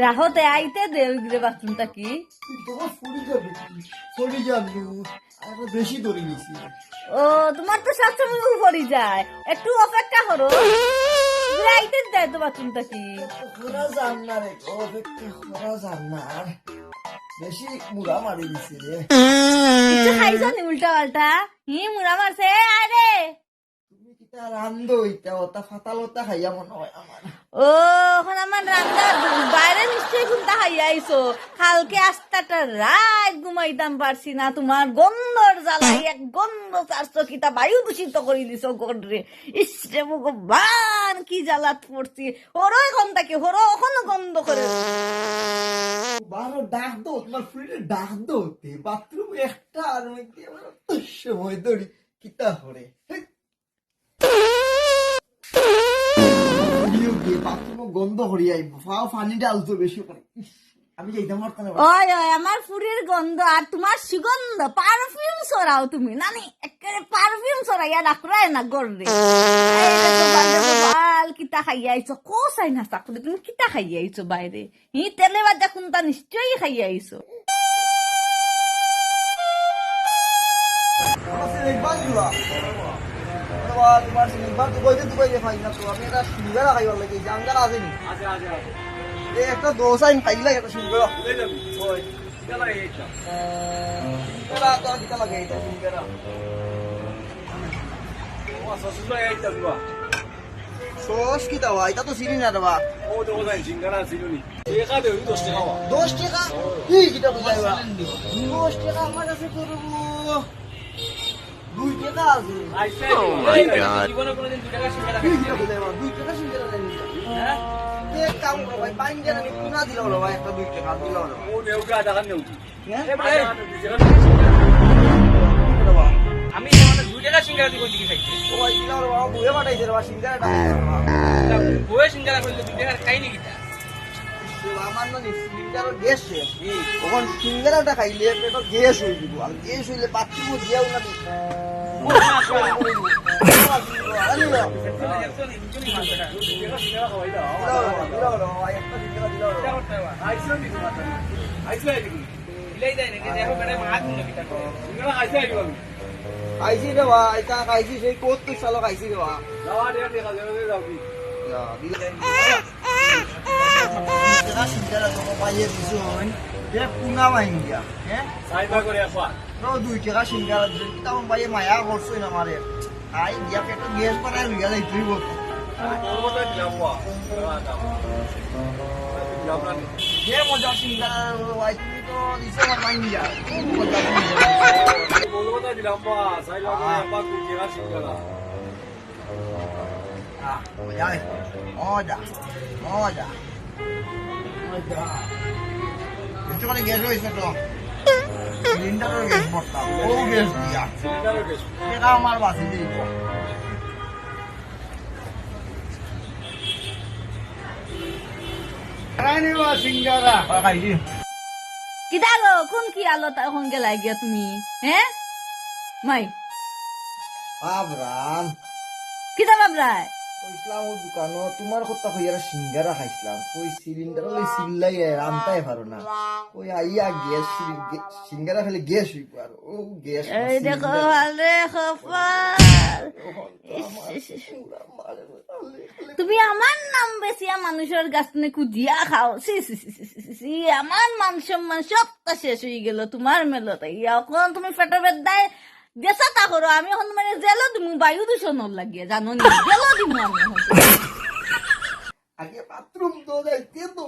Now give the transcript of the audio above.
রাহতে আইতে দে ওই বাথরুমটা কি বেশি দৌড়ি গেছি। ও তোমার তো সবসময় উপরই যায়, একটু অপেক্ষা করো। আইতে দেয় তো বাথরুমটা কি খোরা যান না রে, অপেক্ষা খোরা যান না। বেশি মুড়া মারি দিছি রে। কিছু খাইছ নি উল্টা পাল্টা? মুড়া মারছে আরে। তুমি কিতা রান্ধো ইটা ওটা ফাতালতা খাইয়া মনে হয় আমার। ও এখন আমার রান্না বাইরে নিশ্চয়ই কোনটা খাইয়া আইছো। কালকে আস্তাটা রাত ঘুমাইতাম পারছি না, তোমার গন্ধর জ্বালাই এক গন্ধ চারশো কিতা বায়ু দূষিত করে দিছ গড়রে। ইসরে ভগবান কি জ্বালাত পড়ছি। হরো এখন তাকে হরো ওখানে গন্ধ করে। বারো ডাক দো তোমার ফ্রিডে ডাক দো বাথরুম একটা আর সময় দৌড়ি কিতা হরে বাথরুম গন্ধ হরিয়াই ফাও পানি ডালতো বেশি করে। আমি যাইতাম পারতাম না। ওই ওই আমার ফুরির গন্ধ আর তোমার সুগন্ধ পারফিউম ছড়াও তুমি নানি, একেবারে পারফিউম ছড়াইয়া রাখরাই না গড়রে। বাল কিতা খাইয়া আইছো কোসাই না চাকুরে, তুমি কিতা খাইয়া আইছো বাইরে? তেলে বাজা কোনটা নিশ্চয়ই খাইয়া আইছো। একটা দোসাই খাইলে একটা সুন্দর সস কি দেওয়া এটা তো চিনি না দেওয়া 10 টাকা কি কিটা বুঝাইবা 10 টাকা আমার কাছে করবো 2 টাকা আছে। কি কিটা বুঝাইবা 2 টাকা সিঙ্গারা দেন এক কাম করো ভাই পাইন জানা আমি পুনা দিলাম রে ভাই একটা 2 টাকা দিলাম রে আমি 2 টাকা সিঙ্গারা দিব দিকে খাইতে ও ভাই দিলাম রে বাবা বুয়ে পাঠাইছে রে বাবা সিঙ্গারাটা বয়ে সিঙ্গারা কইলে 2 টাকা খাই নি কিটা আমার না সিঙ্গারা গ্যাস শেষ তখন সিঙ্গারাটা খাইলে পেটে গ্যাস হয়ে দিব আর গ্যাস হইলে বাথরুমে যাও না খাইছি রে বা এটা খাইছি সেই কত সালো খাইছি রে বা পুনা মাইন্ডিয়া হ্যাঁ 2 টাকা সিঙ্গারা দিছে তেমন ভাই মায়া করছই না মারে আই গিয়া পেটে গ্যাস পারাই হইয়া যাই তুই বল যে মজা সিঙ্গারা ভাই তুমি তো দিছো আমার মাইন্ডিয়া মজা মজা মজা মজা একটু করে গ্যাস হয়েছে তো সিলিন্ডারের গ্যাস ভরতাম ও গ্যাস দিয়া এটা আমার বাসি দিব সিঙ্গারা খাইছি কিতা আলো কোন কি আলো তখন গেলাই গিয়া তুমি হ্যাঁ মাই বাবরাম কিতা বাবরায় কইছিলাম ও দোকানো তোমার কথা কইয়ারা সিঙ্গারা খাইছিলাম কই সিলিন্ডার লই সিল্লাই রান্তাই পারো না কই আইয়া গ্যাস সিঙ্গারা খালি গ্যাস হইব আর ও গ্যাস এই দেখো আরে খপাল তুমি আমার নাম বেশিয়া মানুষের গাছ নে কুজিয়া খাও সি আমার মান সম্মান সবটা শেষ হয়ে গেল তোমার মেলতে এখন তুমি পেটে বেদায় দেশা তা করো আমি এখন মানে জেলো দিমু বায়ু দূষণ লাগিয়ে জানো নি জেলো দিমু আমি আগে বাথরুম তো যাইতে তো